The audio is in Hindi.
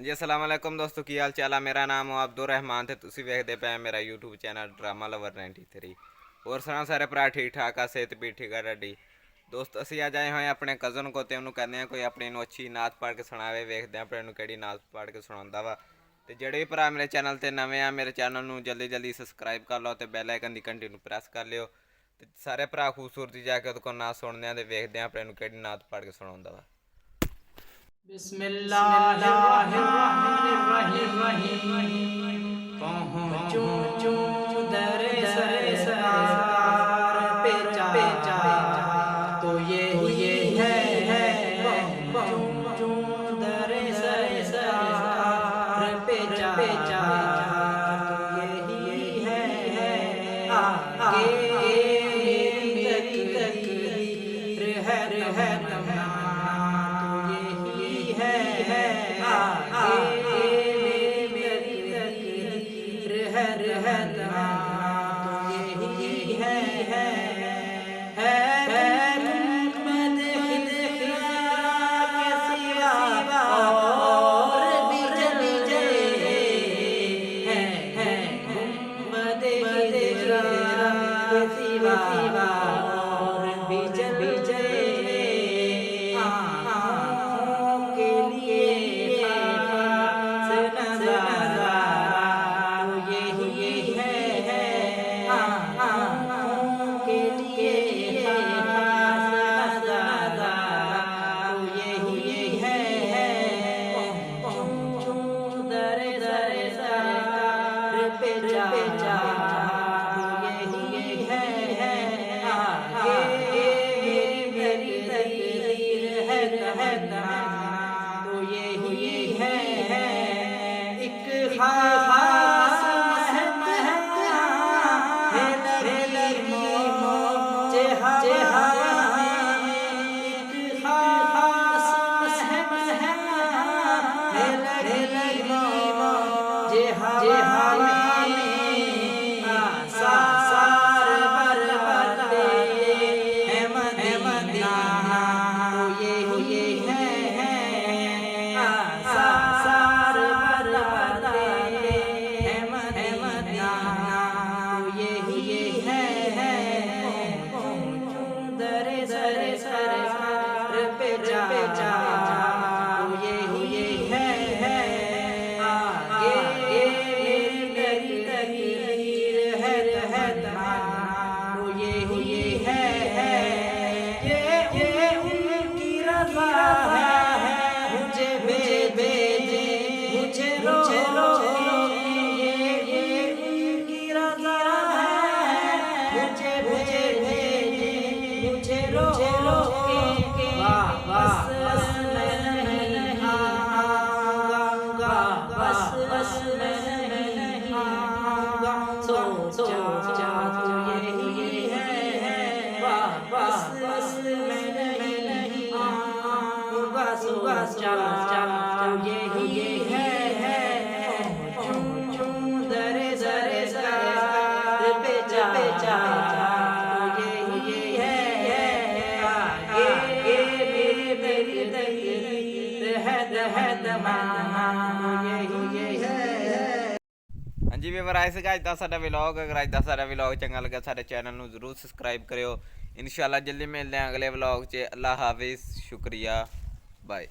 हाँ जी अस्सलाम वालेकुम दोस्तों की हाल चाल है। मेरा नाम है अब्दुल रहमान थे तुसी वेखदे पे मेरा यूट्यूब चैनल ड्रामा लवर 93 और सुना सारे भरा ठीक ठाक आ सेहत भी ठीक है ढी दोस्त असी अज आए हुए अपने कज़न को तो उन्होंने कहने कोई अपनी अच्छी नात पढ़ के सुनावे वेखते हैं अपने कि नात पढ़ के सुना वा तो जेडे भी भरा मेरे चैनल पर नवे आ मेरे चैनल में जल्दी जल्दी सबसक्राइब कर लो तो बैल आइकन की घंटी प्रेस कर लियो तो सारे भरा खूबसूरती जाके उसको नात सुनने तो वेखते हैं अपने कि नात पढ़ के सुना वा। बिस्मिल्लाहिर्रहमानिर्रहीम पहुँचूं दरे सरकार पे जा तो ये है पहुँचूं दरे सरकार पे जा तो यही है आगे मेरी तकदीर है हाँ जी वीवर आए से अज का साडा व्लॉग अगर अज का साडा व्लॉग चंगा लगा साडे चैनल में जरूर सबसक्राइब करियो। इंशाल्लाह जल्दी मिलते हैं अगले व्लॉग च। अल्लाह हाफिज़ शुक्रिया बाय।